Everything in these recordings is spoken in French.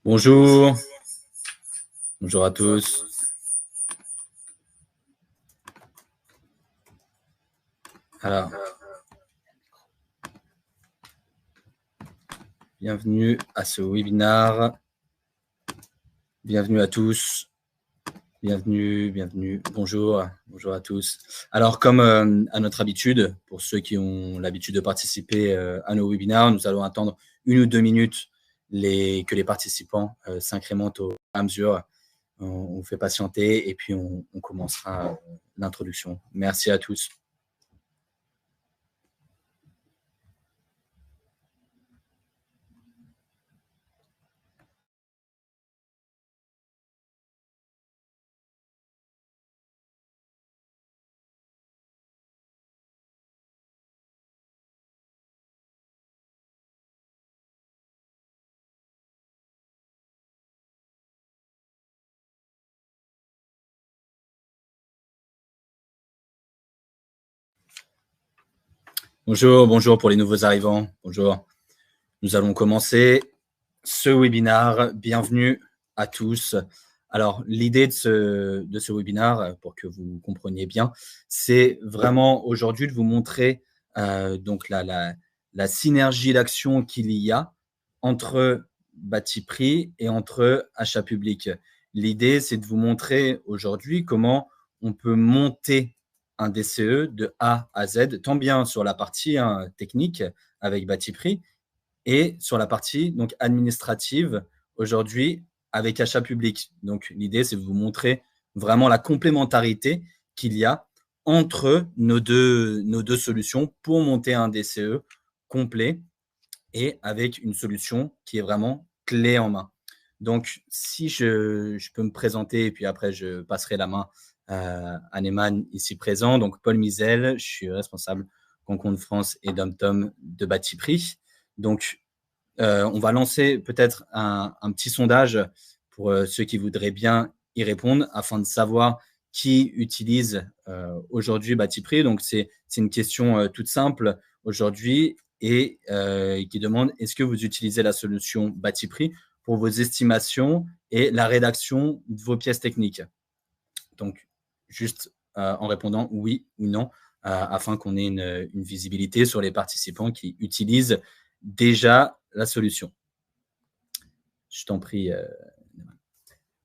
Bonjour, bonjour à tous. Alors, bienvenue à ce webinaire. Bienvenue à tous. Bienvenue, bonjour à tous. Alors, comme à notre habitude, pour ceux qui ont l'habitude de participer à nos webinaires, nous allons attendre 1 ou 2 minutes que les participants s'incrémentent au fur et à mesure. On fait patienter et puis on commencera l'introduction. Merci à tous. Bonjour pour les nouveaux arrivants. Bonjour. Nous allons commencer ce webinaire. Bienvenue à tous. Alors, l'idée de ce webinaire, pour que vous compreniez bien, c'est vraiment aujourd'hui de vous montrer donc la synergie d'action qu'il y a entre bâti prix et entre achat public. L'idée, c'est de vous montrer aujourd'hui comment on peut monter un DCE de A à Z, tant bien sur la partie technique avec bâti prix et sur la partie donc administrative aujourd'hui avec achat public. Donc l'idée, c'est de vous montrer vraiment la complémentarité qu'il y a entre nos deux solutions pour monter un DCE complet et avec une solution qui est vraiment clé en main. Donc, si je peux me présenter et puis après, je passerai la main à Neyman ici présent. Donc, Paul Mizel, je suis responsable Concours France et Dom-Tom de Bâti Prix. Donc, on va lancer peut-être un petit sondage pour ceux qui voudraient bien y répondre afin de savoir qui utilise aujourd'hui Bâti Prix. Donc, c'est une question toute simple aujourd'hui et qui demande est-ce que vous utilisez la solution Bâti Prix pour vos estimations et la rédaction de vos pièces techniques. Donc, juste en répondant oui ou non, afin qu'on ait une visibilité sur les participants qui utilisent déjà la solution. Je t'en prie.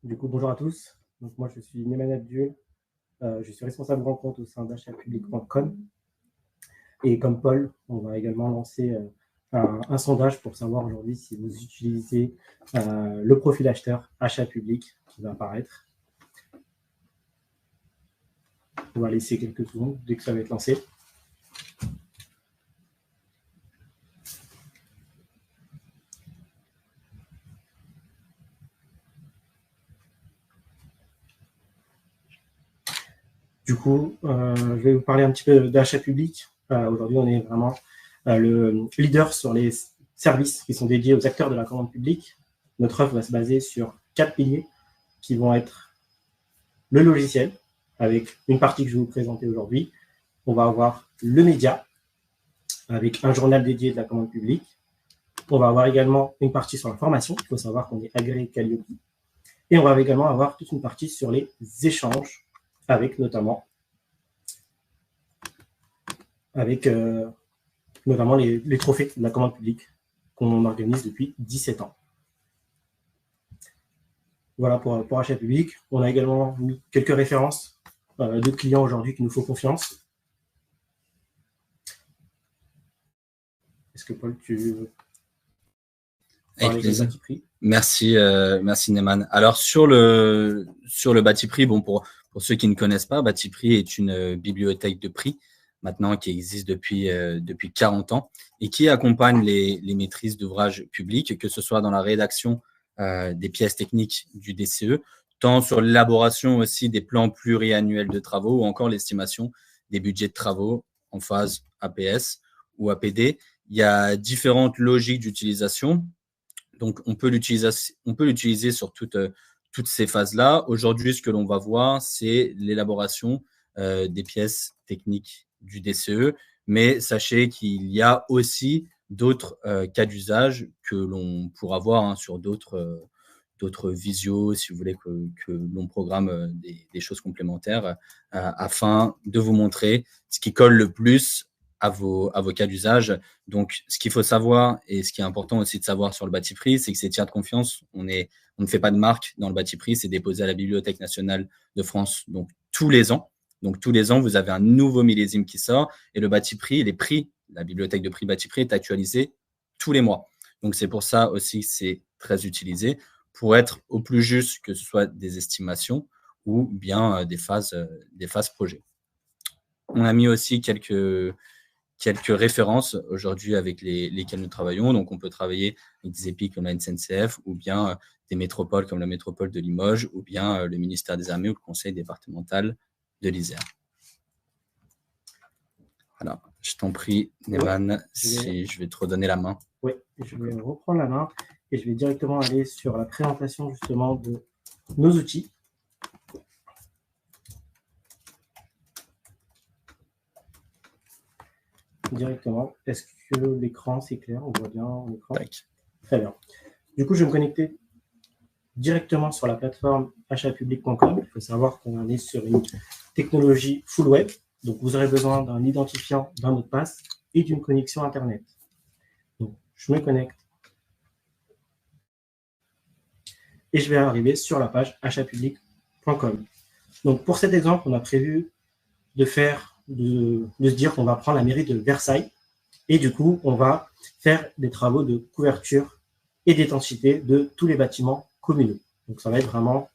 Du coup, bonjour à tous. Donc, moi, je suis Neyman Abdul. Je suis responsable grand compte au sein d'achatpublic.com. Et comme Paul, on va également lancer un sondage pour savoir aujourd'hui si vous utilisez le profil acheteur achat public qui va apparaître. On va laisser quelques secondes dès que ça va être lancé. Du coup, je vais vous parler un petit peu d'achat public. Aujourd'hui, on est vraiment le leader sur les services qui sont dédiés aux acteurs de la commande publique. Notre offre va se baser sur 4 piliers qui vont être le logiciel, avec une partie que je vais vous présenter aujourd'hui. On va avoir le média, avec un journal dédié de la commande publique. On va avoir également une partie sur la formation. Il faut savoir qu'on est agréé Calliope. Et on va également avoir toute une partie sur les échanges, avec notamment les trophées de la commande publique qu'on organise depuis 17 ans. Voilà pour achat public. On a également mis quelques références de clients aujourd'hui qui nous font confiance. Est-ce que Paul, tu veux parler de bâti prix ? Merci Neyman. Alors sur le bâti prix, bon pour ceux qui ne connaissent pas, bâti prix est une bibliothèque de prix maintenant qui existe depuis 40 ans et qui accompagne les maîtrises d'ouvrages publics, que ce soit dans la rédaction des pièces techniques du DCE, tant sur l'élaboration aussi des plans pluriannuels de travaux ou encore l'estimation des budgets de travaux en phase APS ou APD. Il y a différentes logiques d'utilisation. Donc, on peut l'utiliser sur toutes ces phases-là. Aujourd'hui, ce que l'on va voir, c'est l'élaboration des pièces techniques du DCE. Mais sachez qu'il y a aussi d'autres cas d'usage que l'on pourra voir sur d'autres d'autres visios, si vous voulez que l'on programme des choses complémentaires afin de vous montrer ce qui colle le plus à vos cas d'usage. Donc, ce qu'il faut savoir et ce qui est important aussi de savoir sur le bâti-prix, c'est que c'est tiers de confiance. On ne fait pas de marque dans le bâti-prix, c'est déposé à la Bibliothèque nationale de France. Donc, tous les ans, vous avez un nouveau millésime qui sort et le bâti-prix, les prix, la bibliothèque de prix bâti-prix est actualisée tous les mois. Donc, c'est pour ça aussi que c'est très utilisé pour être au plus juste, que ce soit des estimations ou bien des phases projets. On a mis aussi quelques références aujourd'hui avec lesquelles nous travaillons. Donc, on peut travailler avec des EPIC comme la SNCF ou bien des métropoles comme la métropole de Limoges ou bien le ministère des Armées ou le conseil départemental de l'Isère. Voilà, je t'en prie, Neman, si je vais te redonner la main. Oui, je vais reprendre la main et je vais directement aller sur la présentation justement de nos outils. Directement. Est-ce que l'écran, c'est clair? On voit bien l'écran? Très bien. Du coup, je vais me connecter directement sur la plateforme achatpublic.com. Il faut savoir qu'on est sur une technologie full web. Donc, vous aurez besoin d'un identifiant, d'un mot de passe et d'une connexion Internet. Donc, je me connecte et je vais arriver sur la page achatpublic.com. Donc, pour cet exemple, on a prévu de se dire qu'on va prendre la mairie de Versailles et du coup, on va faire des travaux de couverture et d'étanchéité de tous les bâtiments communaux. Donc, ça va être vraiment...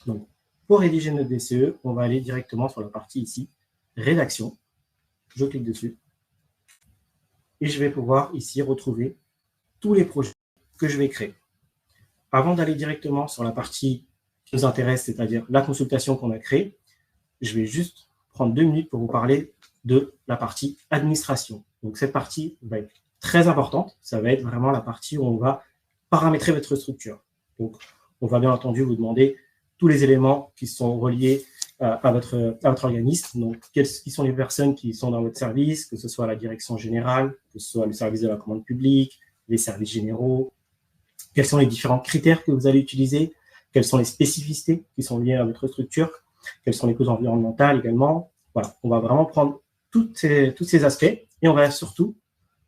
Donc, pour rédiger notre DCE, on va aller directement sur la partie ici, rédaction. Je clique dessus et je vais pouvoir ici retrouver tous les projets que je vais créer. Avant d'aller directement sur la partie qui nous intéresse, c'est-à-dire la consultation qu'on a créée, je vais juste prendre 2 minutes pour vous parler de la partie administration. Donc, cette partie va être très importante. Ça va être vraiment la partie où on va paramétrer votre structure. Donc, on va bien entendu vous demander tous les éléments qui sont reliés à votre organisme. Donc, qui sont les personnes qui sont dans votre service, que ce soit la direction générale, que ce soit le service de la commande publique, les services généraux, quels sont les différents critères que vous allez utiliser, quelles sont les spécificités qui sont liées à votre structure, quelles sont les causes environnementales également. Voilà, on va vraiment prendre tous ces aspects et on va surtout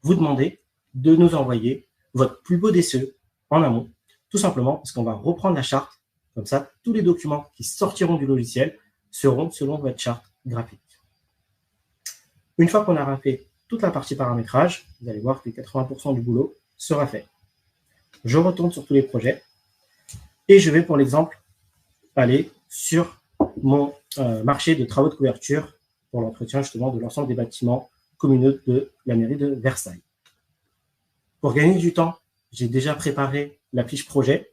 vous demander de nous envoyer votre plus beau DCE en amont, tout simplement parce qu'on va reprendre la charte. Comme ça, tous les documents qui sortiront du logiciel seront selon votre charte graphique. Une fois qu'on aura fait toute la partie paramétrage, vous allez voir que 80% du boulot sera fait. Je retourne sur tous les projets et je vais, pour l'exemple, aller sur mon marché de travaux de couverture pour l'entretien justement de l'ensemble des bâtiments communaux de la mairie de Versailles. Pour gagner du temps, j'ai déjà préparé la fiche projet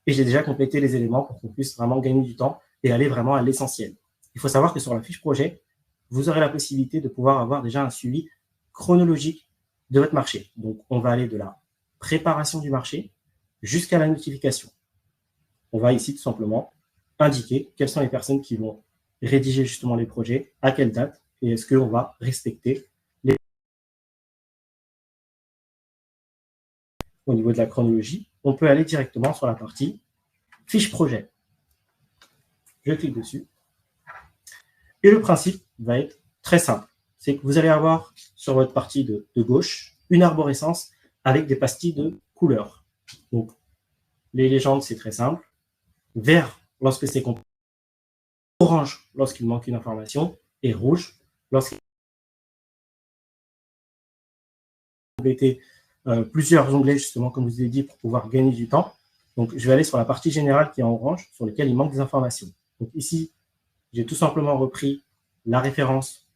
et j'ai déjà complété les éléments pour qu'on puisse vraiment gagner du temps et aller vraiment à l'essentiel. Il faut savoir que sur la fiche projet, vous aurez la possibilité de pouvoir avoir déjà un suivi chronologique de votre marché. Donc, on va aller de la préparation du marché jusqu'à la notification. On va ici tout simplement indiquer quelles sont les personnes qui vont rédiger justement les projets, à quelle date, et est-ce qu'on va respecter les... Au niveau de la chronologie, on peut aller directement sur la partie fiche projet. Je clique dessus. Et le principe va être très simple. C'est que vous allez avoir sur votre partie de gauche une arborescence avec des pastilles de couleurs. Donc, les légendes, c'est très simple. Vert lorsque c'est complet. Orange lorsqu'il manque une information. Et rouge lorsqu'il compléter plusieurs onglets, justement, comme je vous ai dit, pour pouvoir gagner du temps. Donc, je vais aller sur la partie générale qui est en orange, sur laquelle il manque des informations. Donc, ici, j'ai tout simplement repris la référence,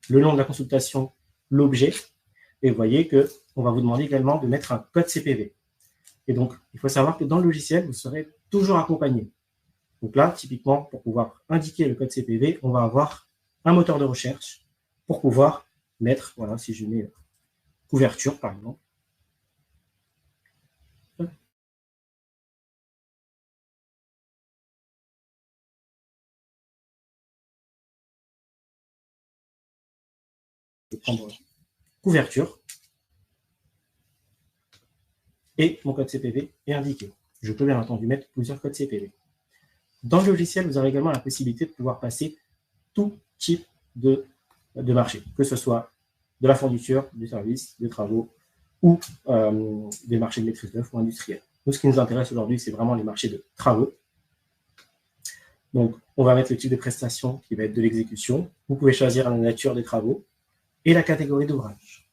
le nom de la consultation, l'objet. Et vous voyez qu'on va vous demander également de mettre un code CPV. Et donc, il faut savoir que dans le logiciel, vous serez toujours accompagné. Donc là, typiquement, pour pouvoir indiquer le code CPV, on va avoir un moteur de recherche pour pouvoir mettre, voilà, si je mets couverture, par exemple. Je vais prendre couverture. et mon code CPV est indiqué. Je peux bien entendu mettre plusieurs codes CPV. Dans le logiciel, vous avez également la possibilité de pouvoir passer tout type de marché, que ce soit de la fourniture, du service, des travaux ou des marchés de maîtrise d'œuvre ou industriels. Nous, ce qui nous intéresse aujourd'hui, c'est vraiment les marchés de travaux. Donc, on va mettre le type de prestation qui va être de l'exécution. Vous pouvez choisir la nature des travaux et la catégorie d'ouvrage.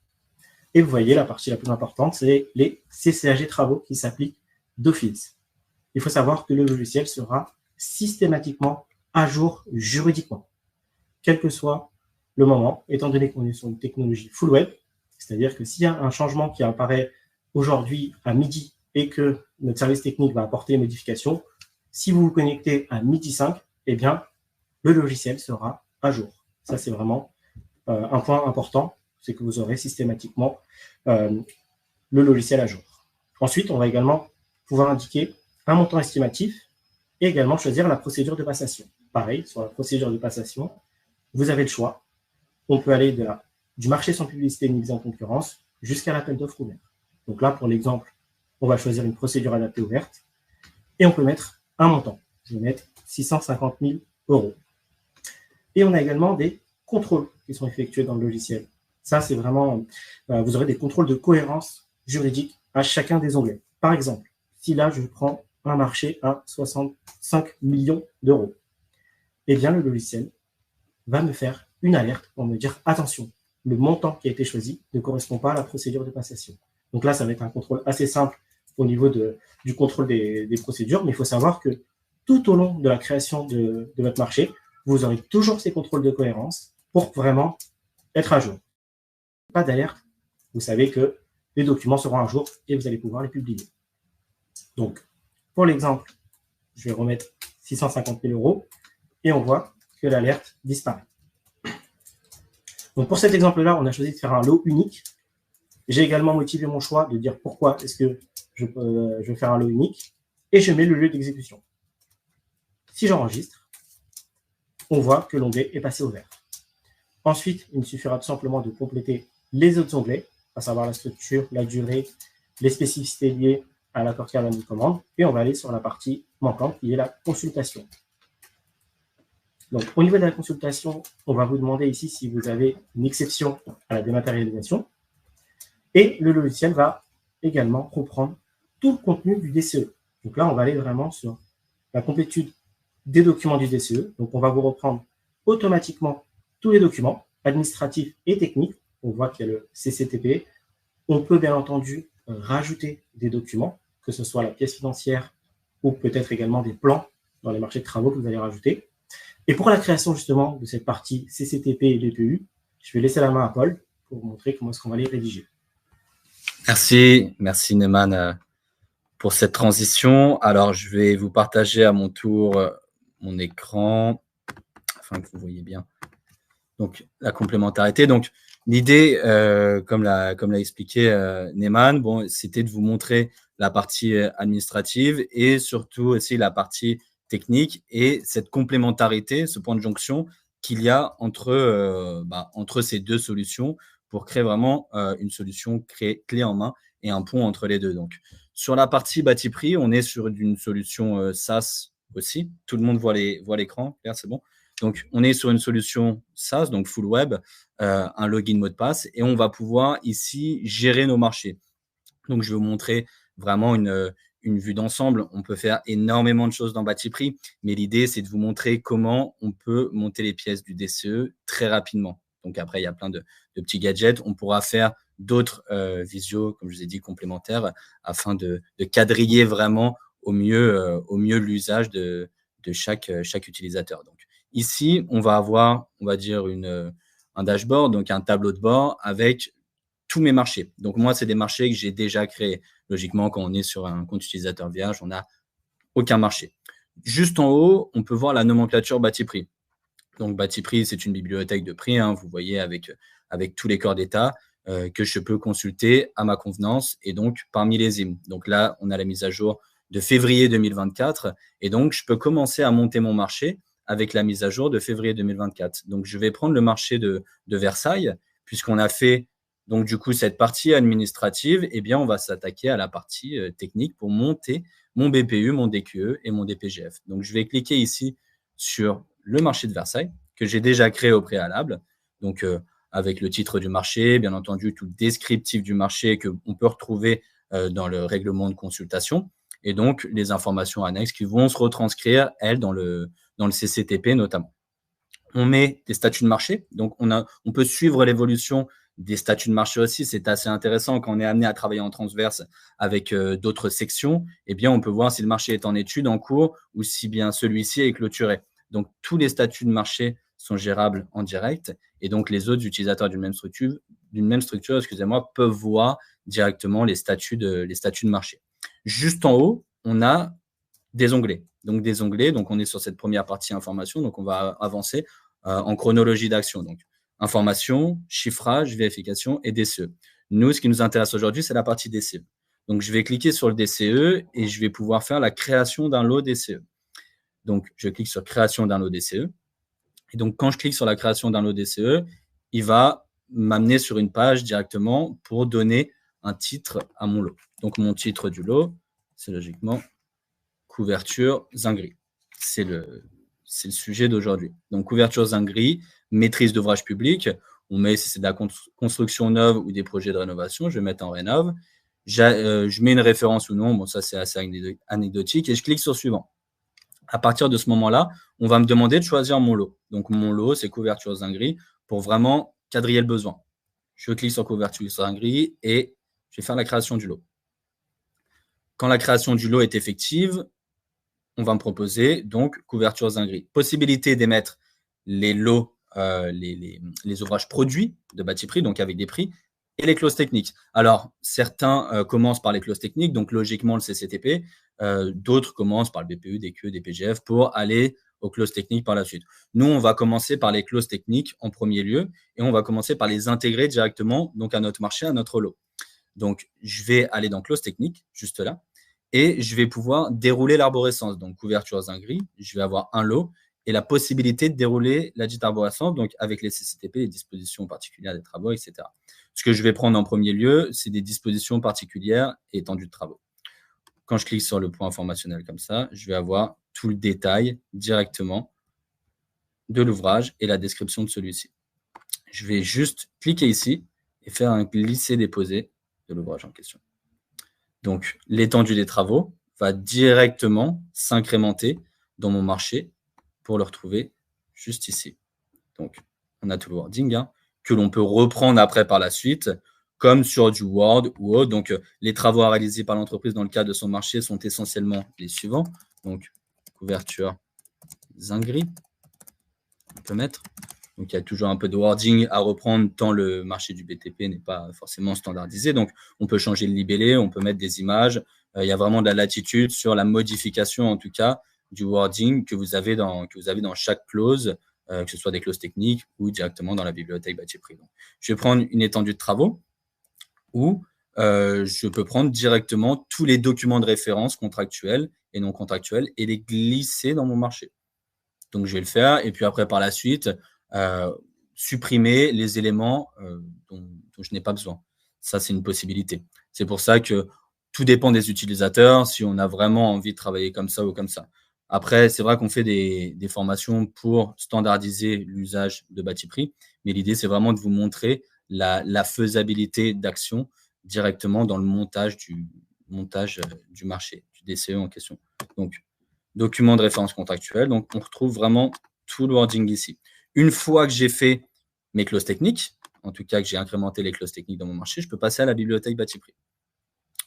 Et vous voyez, la partie la plus importante, c'est les CCAG travaux qui s'appliquent d'office. Il faut savoir que le logiciel sera systématiquement à jour juridiquement, quel que soit le moment, étant donné qu'on est sur une technologie full web, c'est-à-dire que s'il y a un changement qui apparaît aujourd'hui à midi et que notre service technique va apporter des modifications, si vous vous connectez à midi 5, eh bien, le logiciel sera à jour. Ça, c'est vraiment un point important, c'est que vous aurez systématiquement le logiciel à jour. Ensuite, on va également pouvoir indiquer un montant estimatif et également choisir la procédure de passation. Pareil, sur la procédure de passation, vous avez le choix. On peut aller du marché sans publicité ni mise en concurrence jusqu'à l'appel d'offres ouvert. Donc là, pour l'exemple, on va choisir une procédure adaptée ouverte et on peut mettre un montant. Je vais mettre 650 000 €. Et on a également des contrôles qui sont effectués dans le logiciel. Ça, c'est vraiment, vous aurez des contrôles de cohérence juridique à chacun des onglets. Par exemple, si là, je prends un marché à 65 millions €, eh bien, le logiciel va me faire une alerte pour me dire, attention, le montant qui a été choisi ne correspond pas à la procédure de passation. Donc là, ça va être un contrôle assez simple au niveau du contrôle des procédures, mais il faut savoir que tout au long de la création de votre marché, vous aurez toujours ces contrôles de cohérence pour vraiment être à jour. Pas d'alerte, vous savez que les documents seront à jour et vous allez pouvoir les publier. Donc, pour l'exemple, je vais remettre 650 000 € et on voit que l'alerte disparaît. Donc, pour cet exemple-là, on a choisi de faire un lot unique. J'ai également motivé mon choix de dire pourquoi est-ce que je veux faire un lot unique et je mets le lieu d'exécution. Si j'enregistre, on voit que l'onglet est passé au vert. Ensuite, il me suffira tout simplement de compléter les autres onglets, à savoir la structure, la durée, les spécificités liées à l'accord cadre de commande, et on va aller sur la partie manquante qui est la consultation. Donc, au niveau de la consultation, on va vous demander ici si vous avez une exception à la dématérialisation, et le logiciel va également reprendre tout le contenu du DCE. Donc là, on va aller vraiment sur la complétude des documents du DCE. Donc, on va vous reprendre automatiquement tous les documents administratifs et techniques. On voit qu'il y a le CCTP. On peut bien entendu rajouter des documents, que ce soit la pièce financière ou peut-être également des plans dans les marchés de travaux que vous allez rajouter. Et pour la création justement de cette partie CCTP et BPU, je vais laisser la main à Paul pour vous montrer comment est-ce qu'on va les rédiger. Merci Neumann pour cette transition. Alors, je vais vous partager à mon tour mon écran afin que vous voyez bien. Donc, la complémentarité. Donc, l'idée, comme l'a expliqué Neumann, bon, c'était de vous montrer la partie administrative et surtout aussi la partie technique et cette complémentarité, ce point de jonction qu'il y a entre ces deux solutions pour créer vraiment une solution clé en main et un pont entre les deux. Donc, sur la partie bâti prix, on est sur une solution SaaS aussi. Tout le monde voit l'écran. Là, c'est bon. Donc, on est sur une solution SaaS, donc full web, un login mot de passe, et on va pouvoir ici gérer nos marchés. Donc, je vais vous montrer vraiment une vue d'ensemble. On peut faire énormément de choses dans bâti prix, mais l'idée, c'est de vous montrer comment on peut monter les pièces du DCE très rapidement. Donc, après, il y a plein de petits gadgets. On pourra faire d'autres visios, comme je vous ai dit, complémentaires, afin de quadriller vraiment au mieux l'usage de chaque utilisateur. Donc, ici, on va avoir, on va dire, un dashboard, donc un tableau de bord avec tous mes marchés. Donc, moi, c'est des marchés que j'ai déjà créés. Logiquement, quand on est sur un compte utilisateur vierge, on n'a aucun marché. Juste en haut, on peut voir la nomenclature bâti prix. Donc, bâti prix, c'est une bibliothèque de prix, hein, vous voyez, avec tous les corps d'état que je peux consulter à ma convenance et donc par millésime. Donc là, on a la mise à jour de février 2024 et donc, je peux commencer à monter mon marché avec la mise à jour de février 2024. Donc, je vais prendre le marché de Versailles puisqu'on a fait Donc, du coup, cette partie administrative, eh bien, on va s'attaquer à la partie technique pour monter mon BPU, mon DQE et mon DPGF. Donc, je vais cliquer ici sur le marché de Versailles que j'ai déjà créé au préalable. Donc, avec le titre du marché, bien entendu, tout le descriptif du marché qu'on peut retrouver dans le règlement de consultation et donc les informations annexes qui vont se retranscrire, elles, dans le CCTP notamment. On met des statuts de marché, donc on peut suivre l'évolution des statuts de marché aussi. C'est assez intéressant quand on est amené à travailler en transverse avec d'autres sections. Eh bien, on peut voir si le marché est en étude, en cours, ou si bien celui-ci est clôturé. Donc, tous les statuts de marché sont gérables en direct, et donc les autres utilisateurs d'une même structure, excusez-moi, peuvent voir directement les statuts de marché. Juste en haut, on a des onglets. Donc, des onglets. Donc, on est sur cette première partie information. Donc, on va avancer en chronologie d'action. Donc, information, chiffrage, vérification et DCE. Nous, ce qui nous intéresse aujourd'hui, c'est la partie DCE. Donc, je vais cliquer sur le DCE et je vais pouvoir faire la création d'un lot DCE. Donc, je clique sur création d'un lot DCE. Et donc, quand je clique sur la création d'un lot DCE, il va m'amener sur une page directement pour donner un titre à mon lot. Donc, mon titre du lot, c'est logiquement couverture Zingri. C'est le sujet d'aujourd'hui. Donc, couverture Zingri, maîtrise d'ouvrage public. On met si c'est de la construction neuve ou des projets de rénovation. Je vais mettre en rénov. Je mets une référence ou non. Bon, ça, c'est assez anecdotique. Et je clique sur suivant. À partir de ce moment-là, on va me demander de choisir mon lot. Donc, mon lot, c'est couverture Zingri pour vraiment quadriller le besoin. Je clique sur couverture Zingri et je vais faire la création du lot. Quand la création du lot est effective, on va me proposer donc couverture Zingri. Possibilité d'émettre les lots, les ouvrages produits de bâti prix, donc avec des prix, et les clauses techniques. Alors, certains commencent par les clauses techniques, donc logiquement le CCTP. D'autres commencent par le BPU, DQE, DPGF pour aller aux clauses techniques par la suite. Nous, on va commencer par les clauses techniques en premier lieu et on va commencer par les intégrer directement donc à notre marché, à notre lot. Donc, je vais aller dans clauses techniques, juste là, et je vais pouvoir dérouler l'arborescence. Donc, couverture Zingri, je vais avoir un lot et la possibilité de dérouler la dite arborescence, donc avec les CCTP, les dispositions particulières des travaux, etc. Ce que je vais prendre en premier lieu, c'est des dispositions particulières et étendues de travaux. Quand je clique sur le point informationnel comme ça, je vais avoir tout le détail directement de l'ouvrage et la description de celui-ci. Je vais juste cliquer ici et faire un glisser-déposer de l'ouvrage en question. Donc, l'étendue des travaux va directement s'incrémenter dans mon marché pour le retrouver juste ici. Donc, on a tout le wording que l'on peut reprendre après par la suite, comme sur du Word ou autre. Donc, les travaux à réaliser par l'entreprise dans le cadre de son marché sont essentiellement les suivants. Donc, couverture Zingri, on peut mettre. Donc, il y a toujours un peu de wording à reprendre tant le marché du BTP n'est pas forcément standardisé. Donc, on peut changer le libellé, on peut mettre des images. Il y a vraiment de la latitude sur la modification, en tout cas, du wording que vous avez dans chaque clause, que ce soit des clauses techniques ou directement dans la bibliothèque bâti prix. Donc, je vais prendre une étendue de travaux ou je peux prendre directement tous les documents de référence contractuels et non contractuels et les glisser dans mon marché. Donc, je vais le faire. Et puis après, par la suite, supprimer les éléments dont je n'ai pas besoin. Ça, c'est une possibilité. C'est pour ça que tout dépend des utilisateurs, si on a vraiment envie de travailler comme ça ou comme ça. Après, c'est vrai qu'on fait des formations pour standardiser l'usage de bâti prix, mais l'idée, c'est vraiment de vous montrer la faisabilité d'action directement dans le montage du marché, du DCE en question. Donc, document de référence contractuelle. Donc, on retrouve vraiment tout le wording ici. Une fois que j'ai fait mes clauses techniques, en tout cas que j'ai incrémenté les clauses techniques dans mon marché, je peux passer à la bibliothèque bâti prix.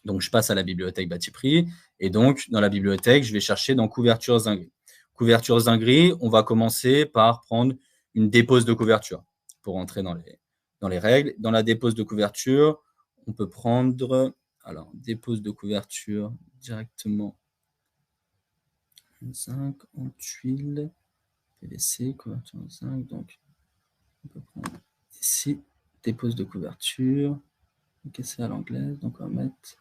Donc, je passe à la bibliothèque bâti prix et donc, dans la bibliothèque, je vais chercher dans couverture Zingri. Couverture Zingri, on va commencer par prendre une dépose de couverture pour entrer dans les règles. Dans la dépose de couverture, on peut prendre, alors, dépose de couverture directement zinc en tuile, PVC, couverture en zinc. Donc, on peut prendre ici, dépose de couverture. Ok, c'est à l'anglaise, donc on va mettre.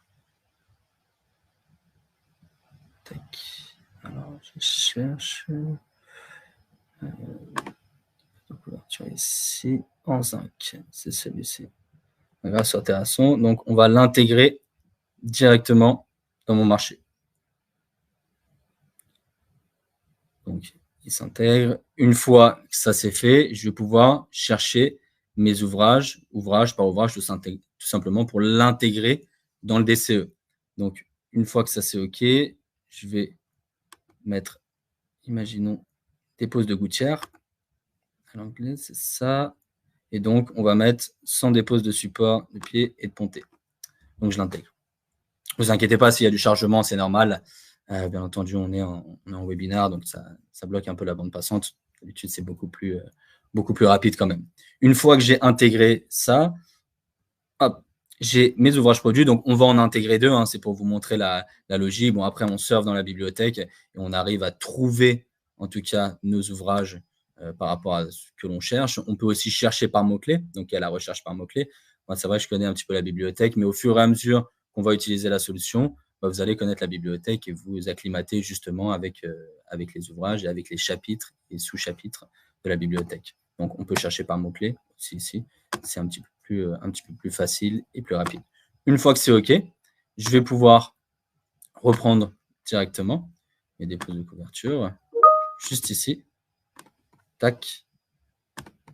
Tac. Alors, je cherche. Couverture ici, en zinc. C'est celui-ci. Regarde sur Terrasson. Donc, on va l'intégrer directement dans mon marché. Donc, il s'intègre. Une fois que ça c'est fait, je vais pouvoir chercher mes ouvrages, ouvrage par ouvrage, tout simplement pour l'intégrer dans le DCE. Donc, une fois que ça c'est OK, je vais mettre, imaginons, dépose de gouttière. À l'anglais, c'est ça. Et donc, on va mettre sans dépose de support, de pied et de ponté. Donc, je l'intègre. Ne vous inquiétez pas s'il y a du chargement, c'est normal. Bien entendu, on est en webinaire, donc ça bloque un peu la bande passante. D'habitude, c'est beaucoup plus rapide quand même. Une fois que j'ai intégré ça, hop, j'ai mes ouvrages produits. Donc, on va en intégrer deux. Hein, c'est pour vous montrer la logique. Bon, après, on surfe dans la bibliothèque et on arrive à trouver, en tout cas, nos ouvrages par rapport à ce que l'on cherche. On peut aussi chercher par mots-clés. Donc, il y a la recherche par mots-clés. Moi, c'est vrai, je connais un petit peu la bibliothèque, mais au fur et à mesure qu'on va utiliser la solution, vous allez connaître la bibliothèque et vous acclimater justement avec les ouvrages et avec les chapitres et sous-chapitres de la bibliothèque. Donc, on peut chercher par mots-clés aussi ici. C'est un petit peu plus facile et plus rapide. Une fois que c'est OK, je vais pouvoir reprendre directement mes dépôts de couverture, juste ici. Tac.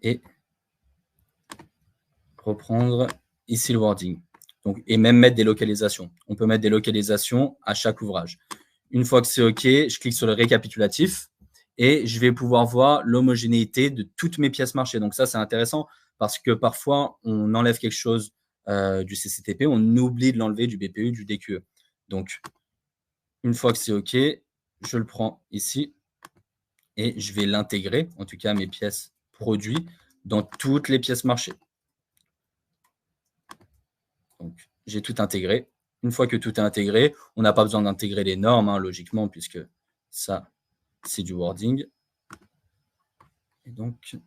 Et reprendre ici le wording. Donc, et même mettre des localisations. On peut mettre des localisations à chaque ouvrage. Une fois que c'est OK, je clique sur le récapitulatif et je vais pouvoir voir l'homogénéité de toutes mes pièces marchées. Donc ça, c'est intéressant parce que parfois, on enlève quelque chose du CCTP, on oublie de l'enlever du BPU, du DQE. Donc, une fois que c'est OK, je le prends ici et je vais l'intégrer, en tout cas mes pièces produits, dans toutes les pièces marchées. Donc, j'ai tout intégré. Une fois que tout est intégré, on n'a pas besoin d'intégrer les normes, hein, logiquement, puisque ça, c'est du wording. Et donc,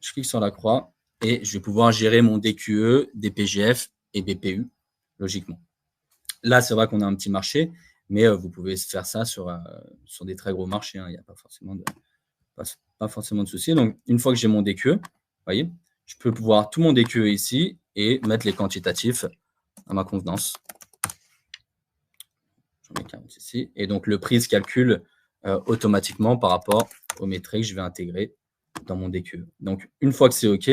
je clique sur la croix et je vais pouvoir gérer mon DQE, DPGF et BPU, logiquement. Là, c'est vrai qu'on a un petit marché, mais vous pouvez faire ça sur des très gros marchés. Hein. Il n'y a pas forcément de souci. Donc, une fois que j'ai mon DQE, voyez, je peux voir tout mon DQE ici et mettre les quantitatifs à ma convenance. J'en mets 40 ici. Et donc, le prix se calcule automatiquement par rapport aux métriques que je vais intégrer dans mon DQE. Donc, une fois que c'est OK,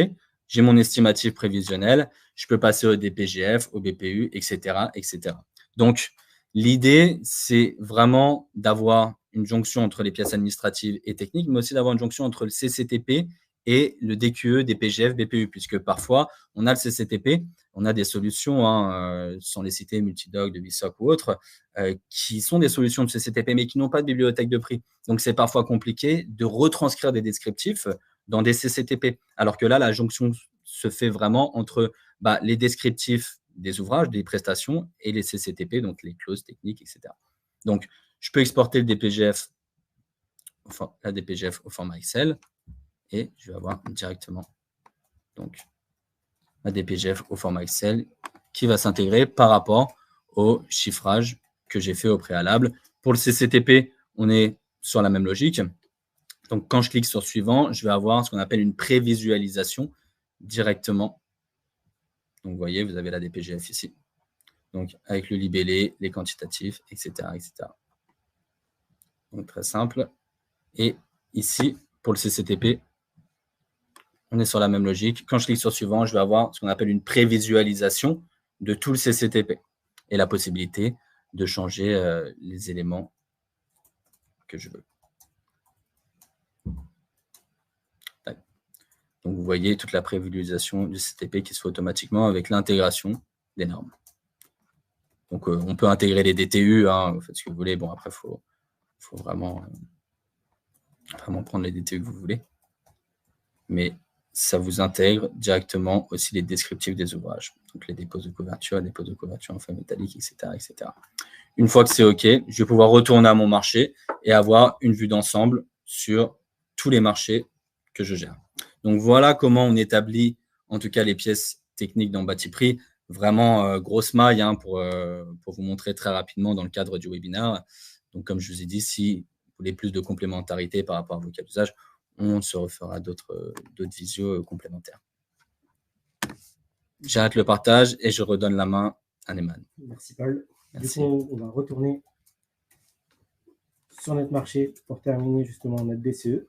j'ai mon estimatif prévisionnel. Je peux passer au DPGF, au BPU, etc., etc. Donc, l'idée, c'est vraiment d'avoir une jonction entre les pièces administratives et techniques, mais aussi d'avoir une jonction entre le CCTP et le DQE, DPGF, BPU, puisque parfois, on a le CCTP, on a des solutions, hein, sans les citer, Multidog, DeviSoc ou autres, qui sont des solutions de CCTP, mais qui n'ont pas de bibliothèque de prix. Donc, c'est parfois compliqué de retranscrire des descriptifs dans des CCTP, alors que là, la jonction se fait vraiment entre les descriptifs des ouvrages, des prestations et les CCTP, donc les clauses techniques, etc. Donc, je peux exporter le DPGF, la DPGF au format Excel et je vais avoir directement donc ma DPGF au format Excel qui va s'intégrer par rapport au chiffrage que j'ai fait au préalable. Pour le CCTP, on est sur la même logique. Donc, quand je clique sur suivant, je vais avoir ce qu'on appelle une prévisualisation directement. Donc, vous voyez, vous avez la DPGF ici. Donc, avec le libellé, les quantitatifs, etc., etc. Donc, très simple. Et ici, pour le CCTP, on est sur la même logique. Quand je clique sur suivant, je vais avoir ce qu'on appelle une prévisualisation de tout le CCTP et la possibilité de changer les éléments que je veux. Donc, vous voyez toute la prévisualisation du CCTP qui se fait automatiquement avec l'intégration des normes. Donc, on peut intégrer les DTU, hein, vous faites ce que vous voulez. Bon, après, il faut vraiment prendre les DTU que vous voulez. Mais ça vous intègre directement aussi les descriptifs des ouvrages. Donc, les dépôts de couverture en feuille métallique, etc., etc. Une fois que c'est OK, je vais pouvoir retourner à mon marché et avoir une vue d'ensemble sur tous les marchés que je gère. Donc, voilà comment on établit, en tout cas, les pièces techniques dans Batiprix. Vraiment grosse maille pour vous montrer très rapidement dans le cadre du webinaire. Donc, comme je vous ai dit, si vous voulez plus de complémentarité par rapport à vos cas d'usage, on se refera d'autres visios complémentaires. j'arrête le partage et je redonne la main à Neyman. Merci Paul. Merci. Du coup, on va retourner sur notre marché pour terminer justement notre DCE.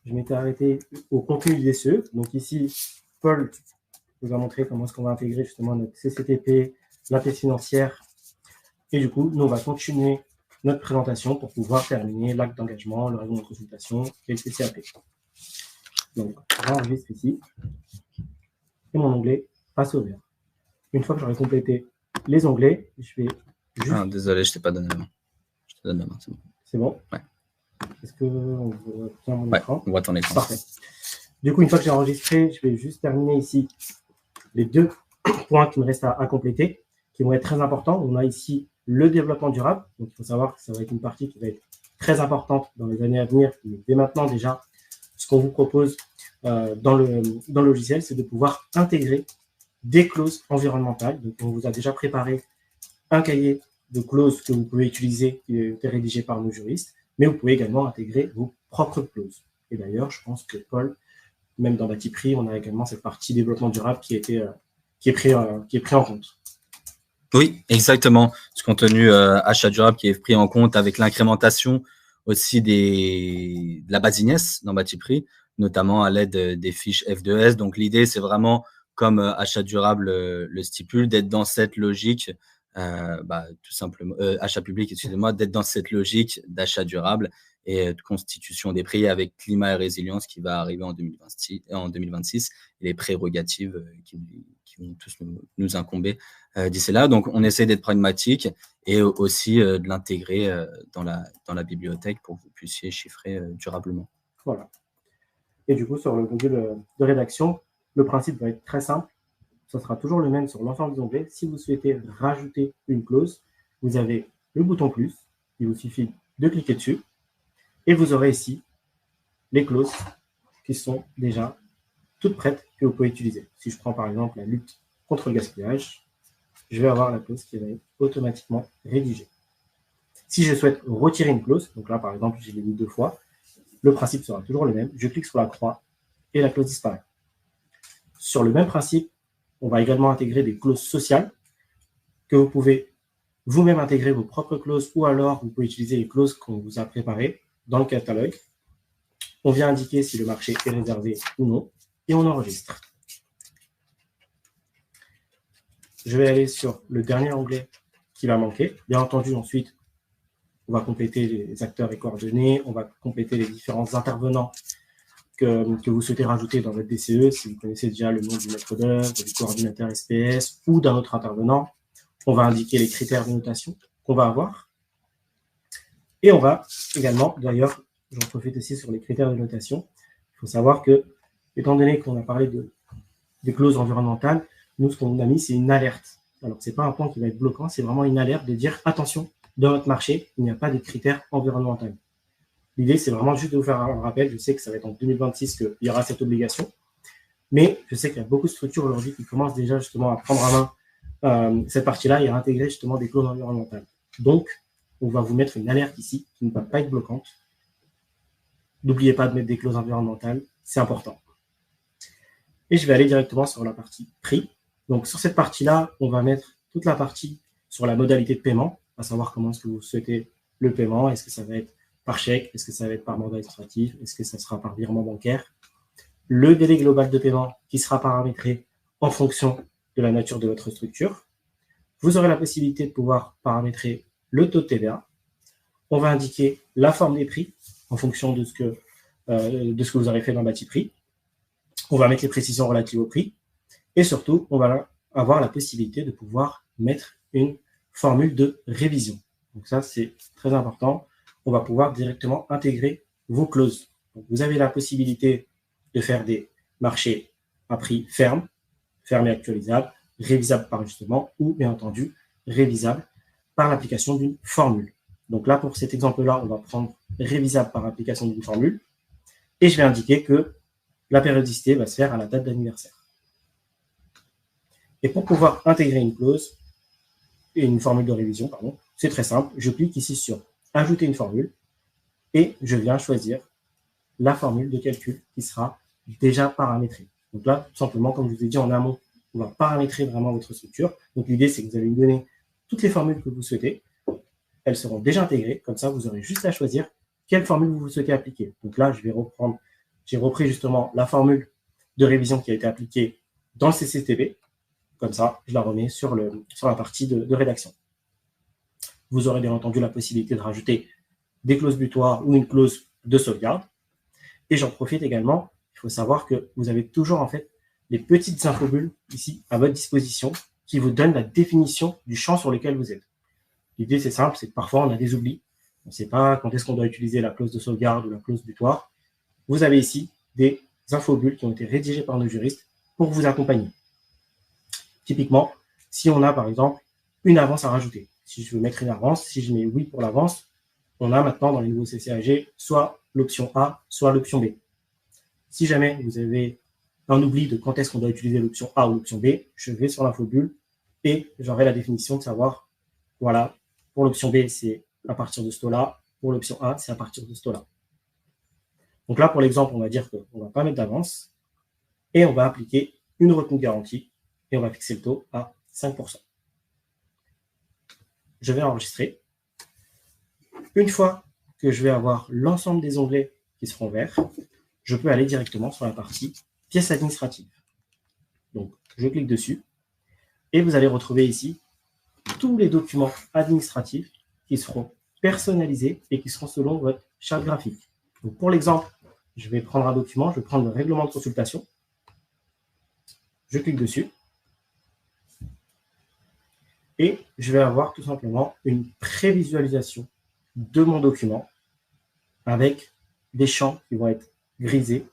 Je m'étais arrêté au contenu du DCE. Donc ici, Paul vous a montré comment est-ce qu'on va intégrer justement notre CCTP, la pièce financière. Et du coup, nous, on va continuer notre présentation pour pouvoir terminer l'acte d'engagement, le règlement de consultation et le CCAP. Donc, j'enregistre ici. Et mon onglet passe au vert. Une fois que j'aurai complété les onglets, je vais juste... Ah, désolé, je ne t'ai pas donné la main. Je te donne la main, c'est bon. C'est bon? Ouais. Est-ce qu'on voit bien mon Ouais, écran? on voit ton écran. Parfait. Du coup, une fois que j'ai enregistré, je vais juste terminer ici les 2 points qui me restent à compléter, qui vont être très importants. On a ici le développement durable. Donc, il faut savoir que ça va être une partie qui va être très importante dans les années à venir. Mais dès maintenant, déjà, ce qu'on vous propose dans le logiciel, c'est de pouvoir intégrer des clauses environnementales. Donc, on vous a déjà préparé un cahier de clauses que vous pouvez utiliser, qui a été rédigé par nos juristes, mais vous pouvez également intégrer vos propres clauses. Et d'ailleurs, je pense que Paul, même dans Batiprix, on a également cette partie développement durable qui est pris en compte. Oui, exactement. Ce contenu achat durable qui est pris en compte avec l'incrémentation aussi de la base Inès dans Batiprix, notamment à l'aide des fiches F2S. Donc l'idée, c'est vraiment, comme achat durable le stipule, d'être dans cette logique, tout simplement, achat public, excusez-moi, d'être dans cette logique d'achat durable et de constitution des prix avec climat et résilience qui va arriver en 2026 et les prérogatives qui vont tous nous incomber d'ici là. Donc, on essaie d'être pragmatique et aussi de l'intégrer dans la bibliothèque pour que vous puissiez chiffrer durablement. Voilà. Et du coup, sur le module de rédaction, le principe va être très simple. Ce sera toujours le même sur l'ensemble des onglets. Si vous souhaitez rajouter une clause, vous avez le bouton plus. Il vous suffit de cliquer dessus. Et vous aurez ici les clauses qui sont déjà toutes prêtes que vous pouvez utiliser. Si je prends par exemple la lutte contre le gaspillage, je vais avoir la clause qui va être automatiquement rédigée. Si je souhaite retirer une clause, donc là par exemple je l'ai mis 2 fois, le principe sera toujours le même. Je clique sur la croix et la clause disparaît. Sur le même principe, on va également intégrer des clauses sociales que vous pouvez vous-même intégrer vos propres clauses ou alors vous pouvez utiliser les clauses qu'on vous a préparées dans le catalogue. On vient indiquer si le marché est réservé ou non et on enregistre. Je vais aller sur le dernier onglet qui va manquer. Bien entendu, ensuite, on va compléter les acteurs et coordonnées, on va compléter les différents intervenants que vous souhaitez rajouter dans votre DCE, si vous connaissez déjà le nom du maître d'œuvre, du coordinateur SPS ou d'un autre intervenant. On va indiquer les critères de notation qu'on va avoir. Et on va également, d'ailleurs, j'en profite aussi sur les critères de notation. Il faut savoir que, étant donné qu'on a parlé des clauses environnementales, nous, ce qu'on a mis, c'est une alerte. Alors, ce n'est pas un point qui va être bloquant, c'est vraiment une alerte de dire, attention, dans votre marché, il n'y a pas de critères environnementaux. L'idée, c'est vraiment juste de vous faire un rappel. Je sais que ça va être en 2026 qu'il y aura cette obligation. Mais je sais qu'il y a beaucoup de structures aujourd'hui qui commencent déjà justement à prendre en main cette partie-là et à intégrer justement des clauses environnementales. Donc, on va vous mettre une alerte ici qui ne va pas être bloquante. N'oubliez pas de mettre des clauses environnementales, c'est important. Et je vais aller directement sur la partie prix. Donc, sur cette partie-là, on va mettre toute la partie sur la modalité de paiement, à savoir comment est-ce que vous souhaitez le paiement. Est-ce que ça va être par chèque? Est-ce que ça va être par mandat administratif? Est-ce que ça sera par virement bancaire? Le délai global de paiement qui sera paramétré en fonction de la nature de votre structure. Vous aurez la possibilité de pouvoir paramétrer le taux de TVA. On va indiquer la forme des prix en fonction de ce que vous aurez fait dans Batiprix. On va mettre les précisions relatives au prix. Et surtout, on va avoir la possibilité de pouvoir mettre une formule de révision. Donc ça, c'est très important. On va pouvoir directement intégrer vos clauses. Donc, vous avez la possibilité de faire des marchés à prix ferme et actualisable, révisable par ajustement ou, bien entendu, révisable par l'application d'une formule. Donc là, pour cet exemple-là, on va prendre révisable par application d'une formule et je vais indiquer que la périodicité va se faire à la date d'anniversaire. Et pour pouvoir intégrer une clause et une formule de révision, c'est très simple. Je clique ici sur « Ajouter une formule » et je viens choisir la formule de calcul qui sera déjà paramétrée. Donc là, tout simplement, comme je vous ai dit en amont, on va paramétrer vraiment votre structure. Donc l'idée, c'est que vous allez me donner toutes les formules que vous souhaitez. Elles seront déjà intégrées. Comme ça, vous aurez juste à choisir quelle formule vous souhaitez appliquer. Donc là, j'ai repris justement la formule de révision qui a été appliquée dans le CCTB. Comme ça, je la remets sur la partie de rédaction. Vous aurez bien entendu la possibilité de rajouter des clauses butoirs ou une clause de sauvegarde. Et j'en profite également, il faut savoir que vous avez toujours en fait les petites infobulles ici à votre disposition qui vous donnent la définition du champ sur lequel vous êtes. L'idée, c'est simple, c'est que parfois on a des oublis. On ne sait pas quand est-ce qu'on doit utiliser la clause de sauvegarde ou la clause butoir. Vous avez ici des infobulles qui ont été rédigées par nos juristes pour vous accompagner. Typiquement, si on a par exemple une avance à rajouter, si je veux mettre une avance, si je mets oui pour l'avance, on a maintenant dans les nouveaux CCAG soit l'option A, soit l'option B. Si jamais vous avez un oubli de quand est-ce qu'on doit utiliser l'option A ou l'option B, je vais sur l'infobulle et j'aurai la définition de savoir, voilà, pour l'option B, c'est à partir de ce taux-là, pour l'option A, c'est à partir de ce taux-là. Donc là, pour l'exemple, on va dire qu'on ne va pas mettre d'avance et on va appliquer une retenue garantie et on va fixer le taux à 5%. Je vais enregistrer. Une fois que je vais avoir l'ensemble des onglets qui seront verts, je peux aller directement sur la partie pièces administratives. Donc, je clique dessus et vous allez retrouver ici tous les documents administratifs qui seront personnalisés et qui seront selon votre charte graphique. Donc, pour l'exemple, je vais prendre un document, je vais prendre le règlement de consultation. Je clique dessus. Et je vais avoir tout simplement une prévisualisation de mon document avec des champs qui vont être grisés.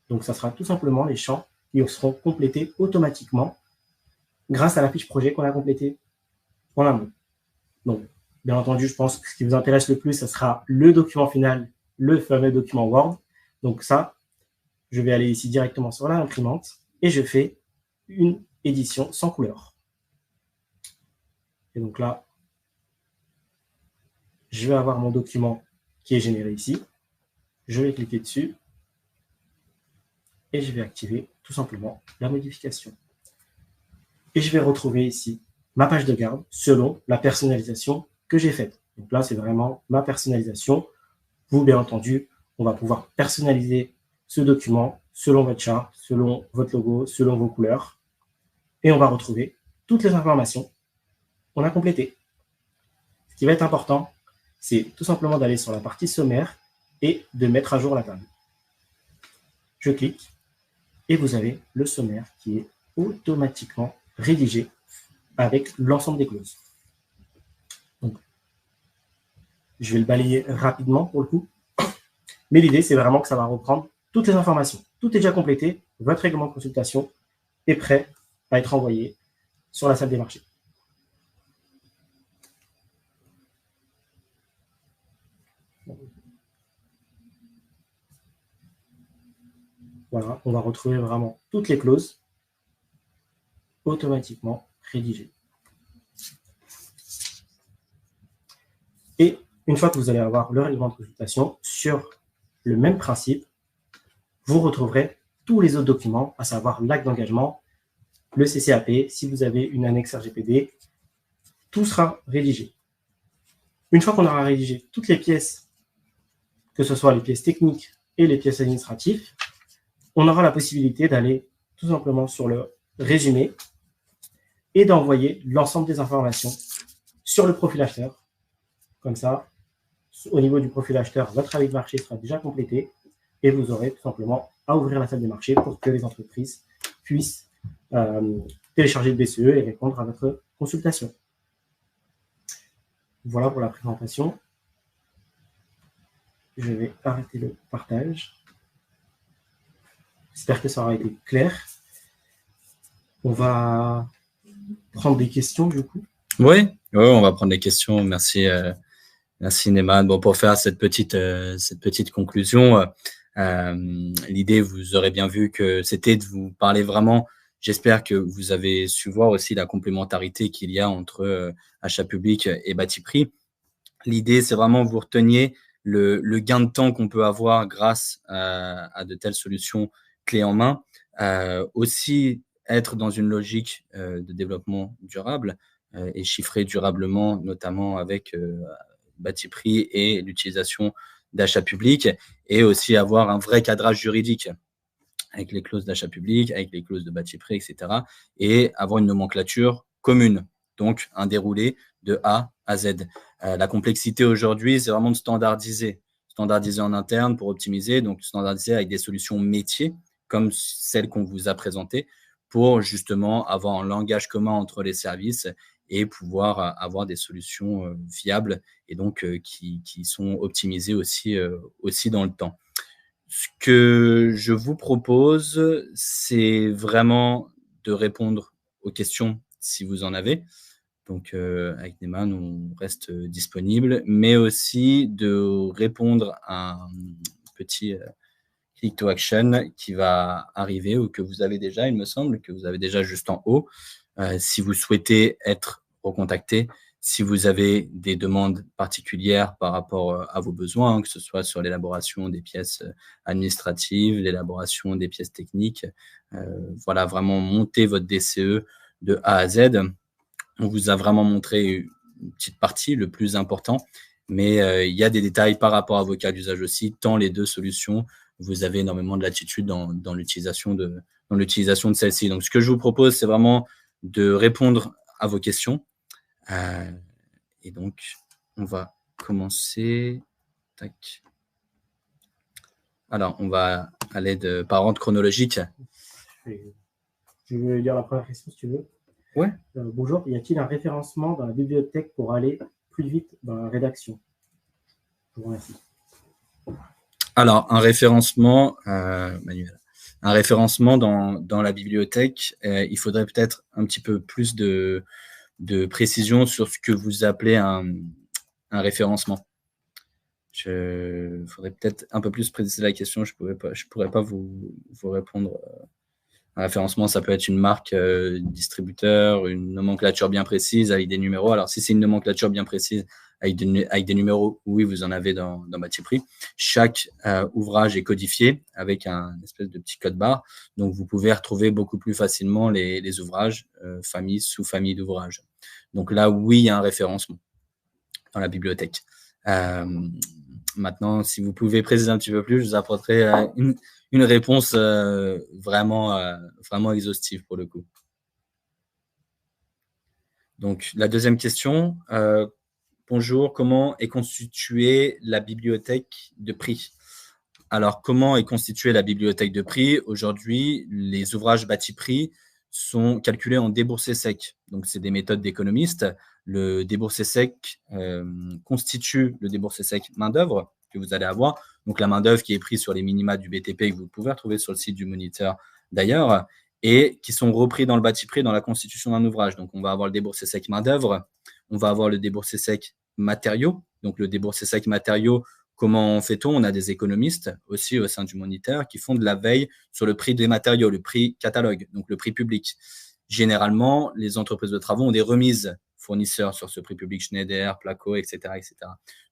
Donc, ça sera tout simplement les champs qui seront complétés automatiquement grâce à la fiche projet qu'on a complétée en amont. Donc, bien entendu, je pense que ce qui vous intéresse le plus, ce sera le document final, le fameux document Word. Donc ça, je vais aller ici directement sur la imprimante et je fais une édition sans couleur. Et donc là, je vais avoir mon document qui est généré ici. Je vais cliquer dessus et je vais activer tout simplement la modification. Et je vais retrouver ici ma page de garde selon la personnalisation que j'ai faite. Donc là, c'est vraiment ma personnalisation. Vous, bien entendu, on va pouvoir personnaliser ce document selon votre charte, selon votre logo, selon vos couleurs. Et on va retrouver toutes les informations qu'on a complétées. Ce qui va être important, c'est tout simplement d'aller sur la partie sommaire et de mettre à jour la table. Je clique et vous avez le sommaire qui est automatiquement rédigé avec l'ensemble des clauses. Donc, je vais le balayer rapidement pour le coup. Mais l'idée, c'est vraiment que ça va reprendre toutes les informations. Tout est déjà complété. Votre règlement de consultation est prêt à être envoyé sur la salle des marchés. Voilà, on va retrouver vraiment toutes les clauses automatiquement rédigées. Et une fois que vous allez avoir le règlement de consultation, sur le même principe, vous retrouverez tous les autres documents, à savoir l'acte d'engagement, le CCAP, si vous avez une annexe RGPD, tout sera rédigé. Une fois qu'on aura rédigé toutes les pièces, que ce soit les pièces techniques et les pièces administratives, on aura la possibilité d'aller tout simplement sur le résumé et d'envoyer l'ensemble des informations sur le profil acheteur. Comme ça, au niveau du profil acheteur, votre avis de marché sera déjà complété et vous aurez tout simplement à ouvrir la salle des marchés pour que les entreprises puissent télécharger le BCE et répondre à votre consultation. Voilà pour la présentation. Je vais arrêter le partage. J'espère que ça aura été clair. On va prendre des questions du coup. Oui, on va prendre des questions. Merci, merci Neyman. Bon, pour faire cette petite conclusion, l'idée, vous aurez bien vu que c'était de vous parler vraiment. J'espère que vous avez su voir aussi la complémentarité qu'il y a entre achat public et bâti prix. L'idée, c'est vraiment que vous reteniez le gain de temps qu'on peut avoir grâce à de telles solutions clé en main. Aussi être dans une logique de développement durable et chiffrer durablement, notamment avec bâti prix et l'utilisation d'achat public, et aussi avoir un vrai cadrage juridique avec les clauses d'achat public, avec les clauses de bâti prix, etc. et avoir une nomenclature commune, donc un déroulé de A à Z. La complexité aujourd'hui, c'est vraiment de standardiser en interne pour optimiser, donc standardiser avec des solutions métiers comme celles qu'on vous a présentées pour justement avoir un langage commun entre les services et pouvoir avoir des solutions viables et donc qui sont optimisées aussi dans le temps. Ce que je vous propose, c'est vraiment de répondre aux questions si vous en avez. Donc, avec Neyman, on reste disponible, mais aussi de répondre à un petit click to action qui va arriver ou que vous avez déjà, il me semble, que vous avez déjà juste en haut. Si vous souhaitez être recontacté, si vous avez des demandes particulières par rapport à vos besoins, que ce soit sur l'élaboration des pièces administratives, l'élaboration des pièces techniques, voilà, vraiment monter votre DCE de A à Z. On vous a vraiment montré une petite partie, le plus important, mais il y a des détails par rapport à vos cas d'usage aussi, tant les deux solutions, vous avez énormément de latitude dans l'utilisation de celle-ci. Donc, ce que je vous propose, c'est vraiment de répondre à vos questions. Et donc, on va commencer. Tac. Alors, on va aller par ordre chronologique. Je vais lire la première question si tu veux. Ouais. Bonjour, y a-t-il un référencement dans la bibliothèque pour aller plus vite dans la rédaction? Je vous remercie. Alors, un référencement, Manuel, un référencement dans la bibliothèque, il faudrait peut-être un petit peu plus de précision sur ce que vous appelez un référencement. Il faudrait peut-être un peu plus préciser la question. Je pourrais pas vous répondre. Un référencement, ça peut être une marque distributeur, une nomenclature bien précise avec des numéros. Alors, si c'est une nomenclature bien précise avec des numéros, oui, vous en avez dans bâti prix. Chaque ouvrage est codifié avec un espèce de petit code barre. Donc, vous pouvez retrouver beaucoup plus facilement les ouvrages, familles, sous-familles d'ouvrages. Donc là, oui, il y a un référencement dans la bibliothèque. Maintenant, si vous pouvez préciser un petit peu plus, je vous apporterai une réponse vraiment exhaustive pour le coup. Donc, la deuxième question. Bonjour, comment est constituée la bibliothèque de prix? Alors, comment est constituée la bibliothèque de prix? Aujourd'hui, les ouvrages bâti prix sont calculés en déboursé sec. Donc, c'est des méthodes d'économistes. Le déboursé sec constitue le déboursé sec main-d'œuvre que vous allez avoir. Donc, la main-d'œuvre qui est prise sur les minima du BTP que vous pouvez retrouver sur le site du moniteur d'ailleurs et qui sont repris dans le bâti prix dans la constitution d'un ouvrage. Donc, on va avoir le déboursé sec main-d'œuvre, on va avoir le déboursé sec matériaux. Donc, le déboursé sec matériaux, comment fait-on? On a des économistes aussi au sein du moniteur qui font de la veille sur le prix des matériaux, le prix catalogue, donc le prix public. Généralement, les entreprises de travaux ont des remises fournisseurs sur ce prix public, Schneider, Placo, etc., etc.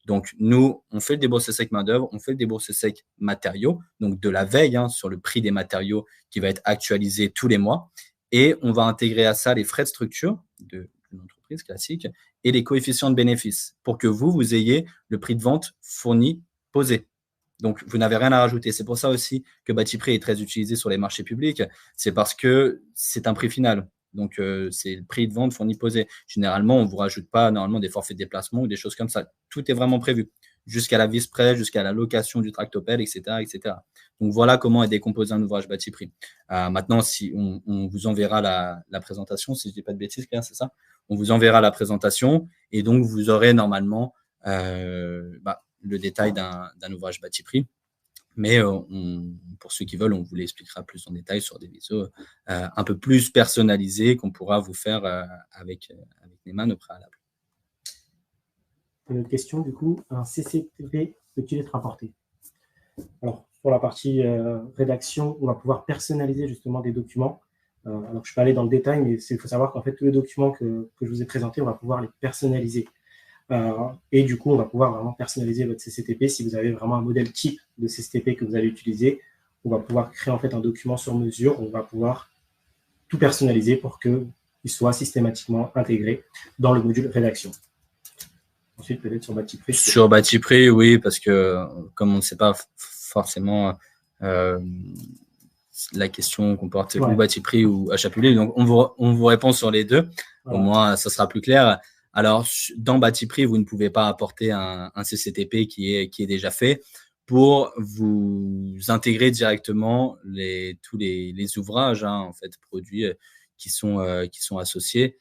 Donc, nous, on fait le déboursé sec main-d'œuvre, on fait le déboursé sec matériaux, donc de la veille sur le prix des matériaux qui va être actualisé tous les mois. Et on va intégrer à ça les frais de structure d'une entreprise classique et les coefficients de bénéfice pour que vous ayez le prix de vente fourni, posé. Donc, vous n'avez rien à rajouter. C'est pour ça aussi que bâti prix est très utilisé sur les marchés publics. C'est parce que c'est un prix final. Donc, c'est le prix de vente fourni posé. Généralement, on ne vous rajoute pas normalement des forfaits de déplacement ou des choses comme ça. Tout est vraiment prévu, jusqu'à la vis près, jusqu'à la location du tractopelle, etc., etc. Donc, voilà comment est décomposé un ouvrage bâti prix. Maintenant, si on vous enverra la présentation, si je ne dis pas de bêtises, Claire, c'est ça? On vous enverra la présentation et donc vous aurez normalement le détail d'un ouvrage bâti prix. Mais pour ceux qui veulent, on vous l'expliquera plus en détail sur des vidéos un peu plus personnalisées qu'on pourra vous faire avec Neyman au préalable. Une autre question, du coup, un CCTP peut-il être apporté? Alors, pour la partie rédaction, on va pouvoir personnaliser justement des documents. Alors, je ne peux pas aller dans le détail, mais il faut savoir qu'en fait, tous les documents que je vous ai présentés, on va pouvoir les personnaliser. Et du coup, on va pouvoir vraiment personnaliser votre CCTP. Si vous avez vraiment un modèle type de CCTP que vous allez utiliser, on va pouvoir créer en fait un document sur mesure, on va pouvoir tout personnaliser pour qu'il soit systématiquement intégré dans le module rédaction. Ensuite, peut-être sur Batipré. Sur Batipré, oui, parce que comme on ne sait pas forcément la question comporte ou Batipré ou achat public, donc on vous répond sur les deux. Au moins, ça sera plus clair. Alors, dans Batipré, vous ne pouvez pas apporter un CCTP qui est déjà fait pour vous intégrer directement tous les ouvrages en fait produits qui sont associés.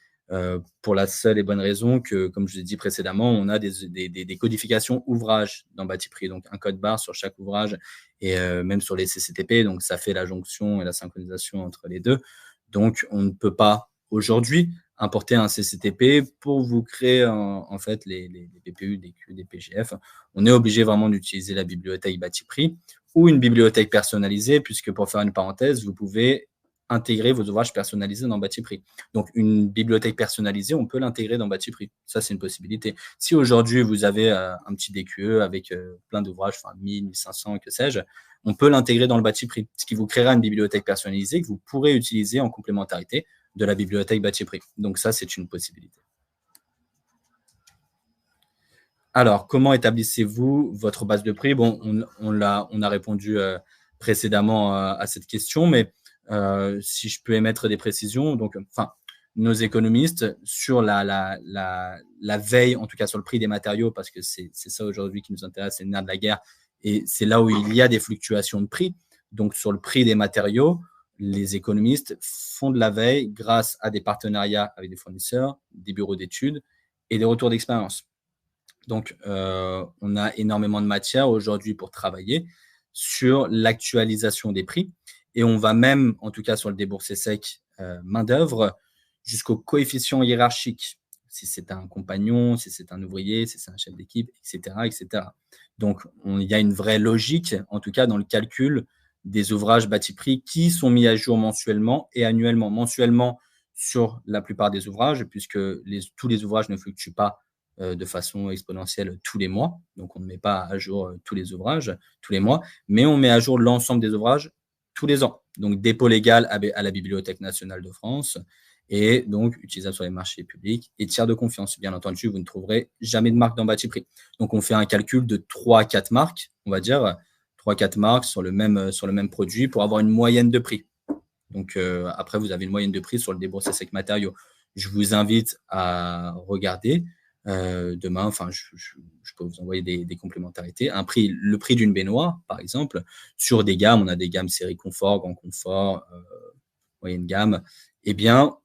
Pour la seule et bonne raison que, comme je l'ai dit précédemment, on a des codifications ouvrages dans Batipré, donc un code barre sur chaque ouvrage et même sur les CCTP, donc ça fait la jonction et la synchronisation entre les deux. Donc, on ne peut pas aujourd'hui importer un CCTP pour vous créer en fait les PPU, des Q, des PGF. On est obligé vraiment d'utiliser la bibliothèque Batipré ou une bibliothèque personnalisée, puisque pour faire une parenthèse, vous pouvez intégrer vos ouvrages personnalisés dans Batipré. Donc, une bibliothèque personnalisée, on peut l'intégrer dans Batipré. Ça, c'est une possibilité. Si aujourd'hui, vous avez un petit DQE avec plein d'ouvrages, enfin 1000, 1500, que sais-je, on peut l'intégrer dans le Batipré, ce qui vous créera une bibliothèque personnalisée que vous pourrez utiliser en complémentarité de la bibliothèque Batipré. Donc, ça, c'est une possibilité. Alors, comment établissez-vous votre base de prix? Bon, on a répondu précédemment à cette question, mais si je peux émettre des précisions, donc, enfin, nos économistes sur la veille, en tout cas sur le prix des matériaux, parce que c'est ça aujourd'hui qui nous intéresse, c'est le nerf de la guerre, et c'est là où il y a des fluctuations de prix. Donc, sur le prix des matériaux, les économistes font de la veille grâce à des partenariats avec des fournisseurs, des bureaux d'études et des retours d'expérience. Donc, on a énormément de matière aujourd'hui pour travailler sur l'actualisation des prix. Et on va même, en tout cas sur le déboursé sec main-d'œuvre, jusqu'au coefficient hiérarchique, si c'est un compagnon, si c'est un ouvrier, si c'est un chef d'équipe, etc., etc. Donc, il y a une vraie logique, en tout cas dans le calcul des ouvrages Batipré qui sont mis à jour mensuellement et annuellement. Mensuellement sur la plupart des ouvrages, puisque tous les ouvrages ne fluctuent pas de façon exponentielle tous les mois. Donc, on ne met pas à jour tous les ouvrages tous les mois, mais on met à jour l'ensemble des ouvrages tous les ans. Donc, dépôt légal à la Bibliothèque nationale de France et donc utilisable sur les marchés publics et tiers de confiance. Bien entendu, vous ne trouverez jamais de marque dans Batipré. Donc, on fait un calcul de 3-4 marques, on va dire, 3-4 marques sur le même produit pour avoir une moyenne de prix. Donc, après, vous avez une moyenne de prix sur le déboursé sec matériaux. Je vous invite à regarder demain, enfin, je peux vous envoyer des complémentarités. Le prix d'une baignoire, par exemple, sur des gammes, on a des gammes série confort, grand confort, moyenne gamme. Eh bien,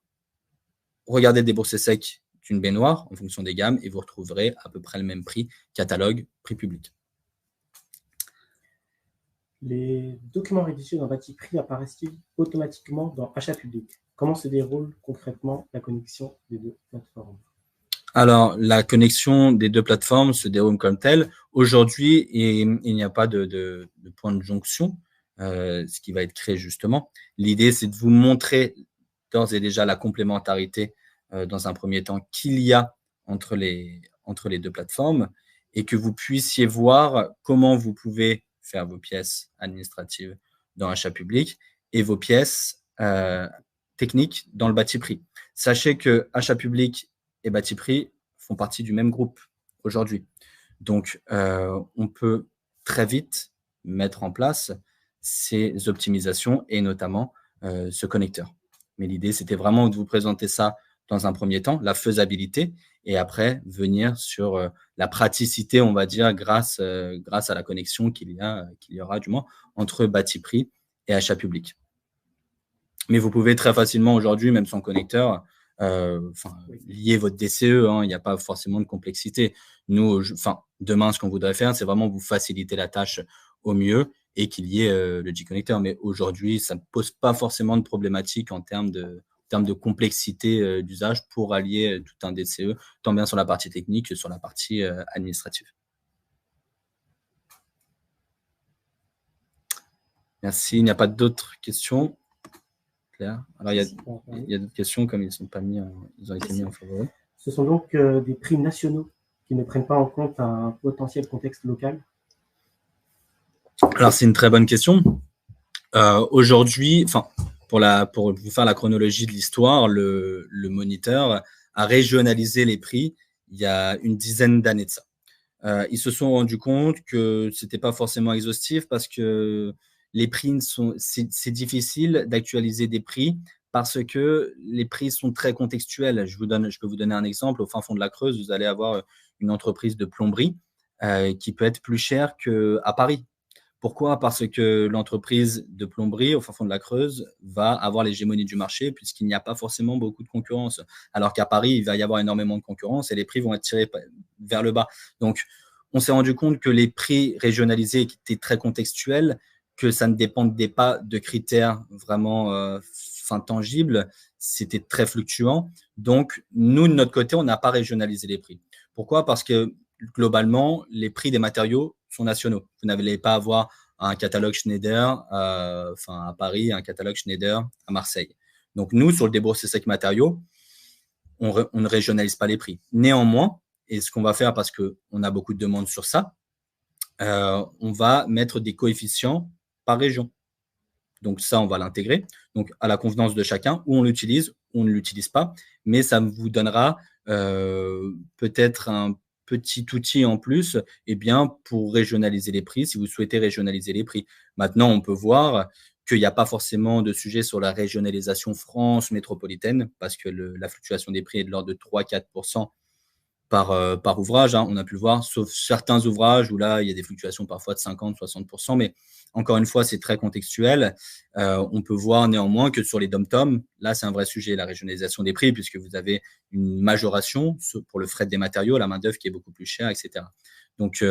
regardez le déboursé sec d'une baignoire en fonction des gammes et vous retrouverez à peu près le même prix catalogue, prix public. Les documents rédigés dans Batipré apparaissent-ils automatiquement dans achat public? Comment se déroule concrètement la connexion des deux plateformes? Alors, la connexion des deux plateformes se déroule comme telle. Aujourd'hui, il n'y a pas de point de jonction, ce qui va être créé justement. L'idée, c'est de vous montrer d'ores et déjà la complémentarité dans un premier temps qu'il y a entre les deux plateformes et que vous puissiez voir comment vous pouvez faire vos pièces administratives dans achat public et vos pièces techniques dans le Batipré. Sachez que achat public et Batipré font partie du même groupe aujourd'hui. Donc, on peut très vite mettre en place ces optimisations et notamment ce connecteur. Mais l'idée, c'était vraiment de vous présenter ça dans un premier temps, la faisabilité, et après venir sur la praticité, on va dire, grâce à la connexion qu'il y aura du moins entre Batipré et achat public. Mais vous pouvez très facilement aujourd'hui, même sans connecteur, lier votre DCE, il n'y a pas forcément de complexité. Nous, demain, ce qu'on voudrait faire, c'est vraiment vous faciliter la tâche au mieux et qu'il y ait le G-connecteur. Mais aujourd'hui, ça ne pose pas forcément de problématique en termes de complexité d'usage pour allier tout un DCE, tant bien sur la partie technique que sur la partie administrative. Merci. Il n'y a pas d'autres questions? Claire. Alors, il y a d'autres questions, comme ils ont été mis en favori. Ce sont donc des prix nationaux qui ne prennent pas en compte un potentiel contexte local? Alors, c'est une très bonne question. Aujourd'hui, pour vous faire la chronologie de l'histoire, le moniteur a régionalisé les prix il y a une dizaine d'années de ça. Ils se sont rendus compte que c'était pas forcément exhaustif parce que les prix c'est difficile d'actualiser des prix parce que les prix sont très contextuels. Je peux vous donner un exemple. Au fin fond de la Creuse, vous allez avoir une entreprise de plomberie qui peut être plus chère qu'à Paris. Pourquoi? Parce que l'entreprise de plomberie au fin fond de la Creuse va avoir l'hégémonie du marché puisqu'il n'y a pas forcément beaucoup de concurrence. Alors qu'à Paris, il va y avoir énormément de concurrence et les prix vont être tirés vers le bas. Donc, on s'est rendu compte que les prix régionalisés étaient très contextuels, que ça ne dépendait pas de critères vraiment tangibles, c'était très fluctuant. Donc, nous, de notre côté, on n'a pas régionalisé les prix. Pourquoi? Parce que globalement, les prix des matériaux sont nationaux. Vous n'allez pas avoir un catalogue Schneider à Paris, un catalogue Schneider à Marseille. Donc, nous, sur le déboursé sec matériaux, on ne régionalise pas les prix. Néanmoins, et ce qu'on va faire parce qu'on a beaucoup de demandes sur ça, on va mettre des coefficients par région. Donc ça, on va l'intégrer. Donc à la convenance de chacun, où on l'utilise, ou on ne l'utilise pas, mais ça vous donnera peut-être un petit outil en plus pour régionaliser les prix, si vous souhaitez régionaliser les prix. Maintenant, on peut voir qu'il n'y a pas forcément de sujet sur la régionalisation France métropolitaine, parce que la fluctuation des prix est de l'ordre de 3-4% par ouvrage. On a pu le voir, sauf certains ouvrages où là, il y a des fluctuations parfois de 50-60%, mais encore une fois, c'est très contextuel. On peut voir néanmoins que sur les dom-tom, là, c'est un vrai sujet, la régionalisation des prix, puisque vous avez une majoration pour le fret des matériaux, la main-d'œuvre qui est beaucoup plus chère, etc. Donc,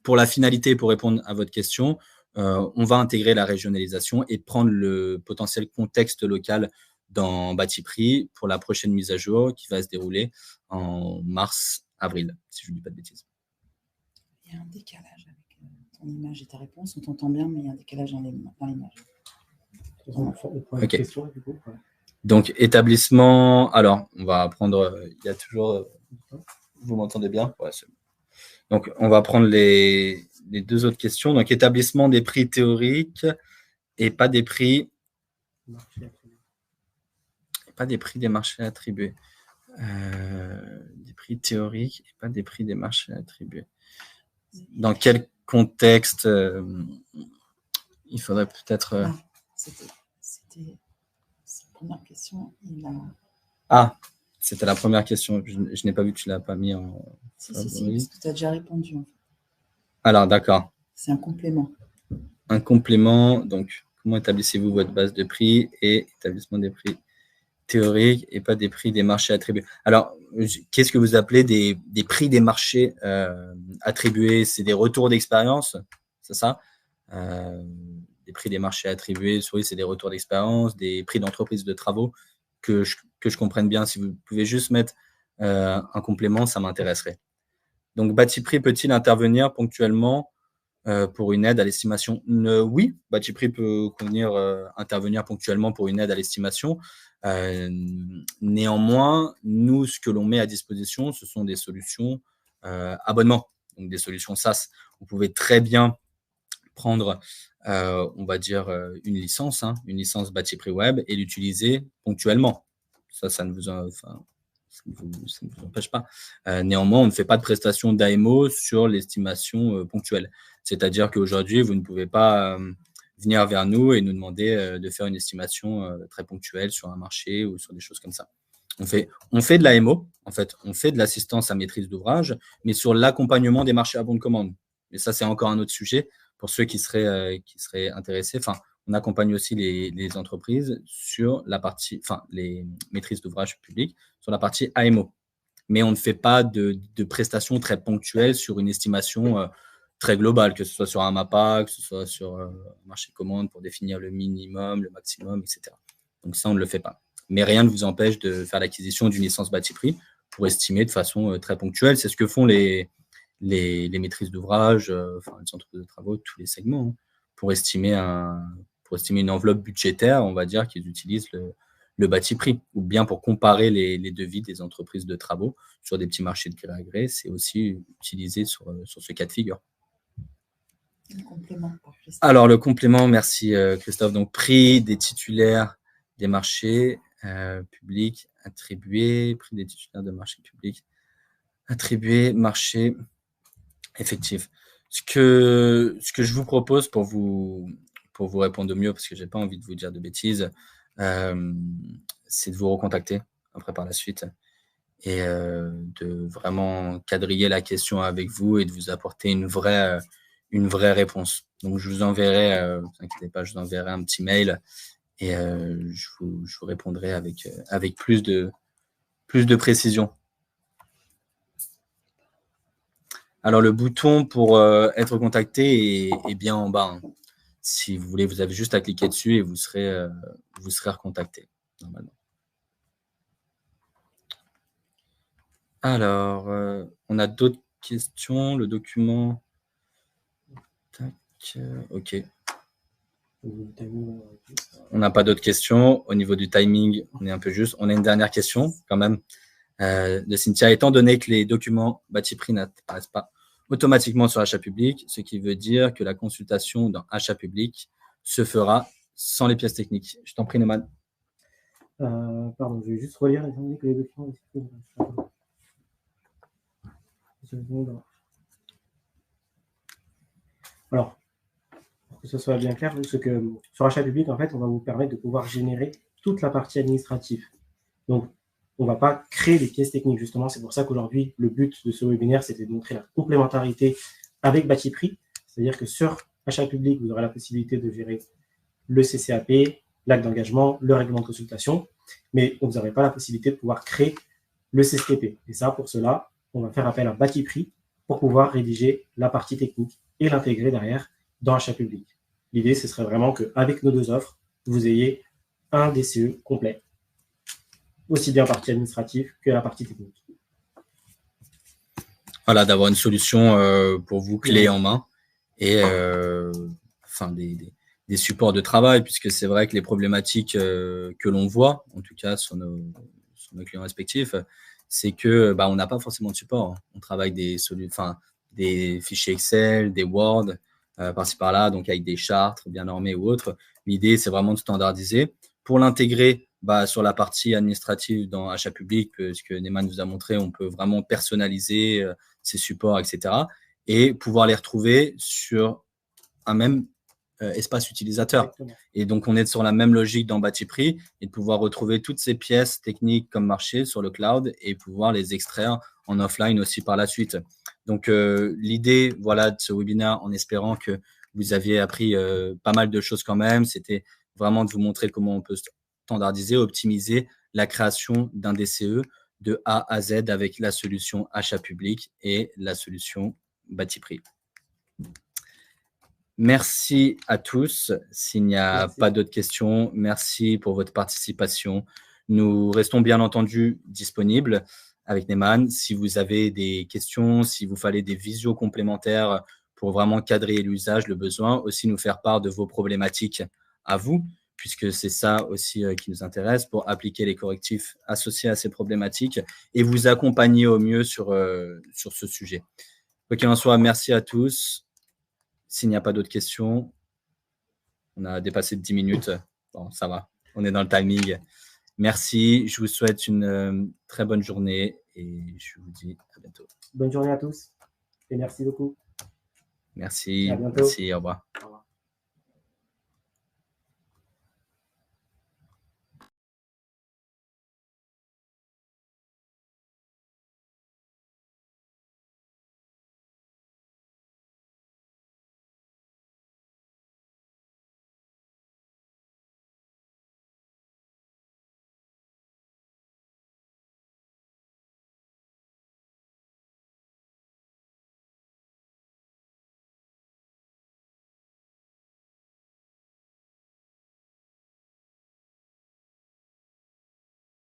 pour la finalité, pour répondre à votre question, on va intégrer la régionalisation et prendre le potentiel contexte local dans Batiprix pour la prochaine mise à jour qui va se dérouler en mars-avril, si je ne dis pas de bêtises. Il y a un décalage avec ton image et ta réponse. On t'entend bien, mais il y a un décalage dans l'image. Okay. Donc, établissement. Alors, on va prendre. Il y a toujours. Vous m'entendez bien? Ouais, c'est bon. Donc, on va prendre les deux autres questions. Donc, établissement des prix théoriques et pas des prix. Pas des prix des marchés attribués. Des prix théoriques et pas des prix des marchés attribués. Dans quel contexte il faudrait peut-être. C'était cette première question. C'était la première question. Je n'ai pas vu que tu ne l'as pas mis en. Si, parce que tu as déjà répondu. En fait. Alors, d'accord. C'est un complément. Un complément. Donc, comment établissez-vous votre base de prix et établissement des prix théoriques et pas des prix des marchés attribués? Alors, qu'est-ce que vous appelez des prix des marchés attribués? C'est des retours d'expérience, c'est ça? Des prix des marchés attribués, oui, c'est des retours d'expérience, des prix d'entreprise de travaux, que je comprenne bien. Si vous pouvez juste mettre un complément, ça m'intéresserait. Donc, Batiprix peut-il intervenir ponctuellement pour une aide à l'estimation? Oui, Batiprix peut intervenir ponctuellement pour une aide à l'estimation. Néanmoins, nous, ce que l'on met à disposition, ce sont des solutions abonnement, donc des solutions SaaS. Vous pouvez très bien prendre, on va dire, une licence Batiprix Web et l'utiliser ponctuellement. Ça ne vous empêche pas. Néanmoins, on ne fait pas de prestation d'AMO sur l'estimation ponctuelle. C'est-à-dire qu'aujourd'hui, vous ne pouvez pas venir vers nous et nous demander de faire une estimation très ponctuelle sur un marché ou sur des choses comme ça. On fait de l'AMO, en fait, on fait de l'assistance à maîtrise d'ouvrage, mais sur l'accompagnement des marchés à bon de commande. Et ça, c'est encore un autre sujet pour ceux qui seraient intéressés. Enfin, on accompagne aussi les entreprises sur la partie, les maîtrises d'ouvrage publiques, sur la partie AMO. Mais on ne fait pas de prestations très ponctuelles sur une estimation très globale, que ce soit sur un MAPA, que ce soit sur un marché de commande pour définir le minimum, le maximum, etc. Donc ça, on ne le fait pas. Mais rien ne vous empêche de faire l'acquisition d'une licence Batiprix pour estimer de façon très ponctuelle. C'est ce que font les maîtrises d'ouvrage, les entreprises de travaux, tous les segments, pour estimer une enveloppe budgétaire, on va dire, qu'ils utilisent le Batiprix, ou bien pour comparer les devis des entreprises de travaux sur des petits marchés de gré à gré, c'est aussi utilisé sur ce cas de figure. Le complément par Christophe. Alors, le complément, merci Christophe. Donc, prix des titulaires des marchés publics attribués, prix des titulaires de marchés publics attribués, marché effectif. Ce que je vous propose pour vous répondre au mieux, parce que j'ai pas envie de vous dire de bêtises, c'est de vous recontacter après par la suite et de vraiment quadriller la question avec vous et de vous apporter une vraie réponse. Donc, je vous enverrai, ne vous inquiétez pas, je vous enverrai un petit mail et je vous répondrai avec plus de précision. Alors, le bouton pour être contacté est bien en bas. Hein. Si vous voulez, vous avez juste à cliquer dessus et vous serez recontacté, normalement. Alors, on a d'autres questions. Le document... Tac, OK. On n'a pas d'autres questions. Au niveau du timing, on est un peu juste. On a une dernière question, quand même, de Cynthia. Étant donné que les documents Batiprix n'apparaissent pas automatiquement sur achat public, ce qui veut dire que la consultation dans achat public se fera sans les pièces techniques. Je t'en prie, Neumann. Pardon, je vais juste relire étant donné que les documents. Alors, pour que ce soit bien clair, ce que sur achat public, en fait, on va vous permettre de pouvoir générer toute la partie administrative. Donc, on ne va pas créer des pièces techniques, justement. C'est pour ça qu'aujourd'hui, le but de ce webinaire, c'était de montrer la complémentarité avec Batiprix. C'est-à-dire que sur achat public, vous aurez la possibilité de gérer le CCAP, l'acte d'engagement, le règlement de consultation, mais vous n'aurez pas la possibilité de pouvoir créer le CSTP. Et ça, pour cela, on va faire appel à Batiprix pour pouvoir rédiger la partie technique et l'intégrer derrière dans achat public. L'idée, ce serait vraiment qu'avec nos deux offres, vous ayez un DCE complet, aussi bien partie administrative que la partie technique. Voilà, d'avoir une solution pour vous clé en main et enfin des supports de travail, puisque c'est vrai que les problématiques que l'on voit, en tout cas sur nos clients respectifs, c'est que on n'a pas forcément de support. On travaille des fichiers Excel, des Word, par-ci par-là, donc avec des chartes bien normées ou autres. L'idée, c'est vraiment de standardiser. Pour l'intégrer sur la partie administrative dans achat public, ce que Neumann vous a montré, on peut vraiment personnaliser ces supports, etc. et pouvoir les retrouver sur un même espace utilisateur. Exactement. Et donc, on est sur la même logique dans Batiprix et de pouvoir retrouver toutes ces pièces techniques comme marché sur le cloud et pouvoir les extraire en offline aussi par la suite. Donc, l'idée de ce webinaire, en espérant que vous aviez appris pas mal de choses quand même, c'était vraiment de vous montrer comment on peut standardiser, optimiser la création d'un DCE de A à Z avec la solution achat public et la solution Batiprix. Merci à tous. S'il n'y a pas d'autres questions, merci pour votre participation. Nous restons bien entendu disponibles avec Neumann. Si vous avez des questions, si vous fallait des visios complémentaires pour vraiment cadrer l'usage, le besoin, aussi nous faire part de vos problématiques à vous, puisque c'est ça aussi qui nous intéresse pour appliquer les correctifs associés à ces problématiques et vous accompagner au mieux sur ce sujet. Quoi qu'il en soit, merci à tous. S'il n'y a pas d'autres questions, on a dépassé de 10 minutes. Bon, ça va, on est dans le timing. Merci, je vous souhaite une très bonne journée et je vous dis à bientôt. Bonne journée à tous et merci beaucoup. Merci, merci, au revoir.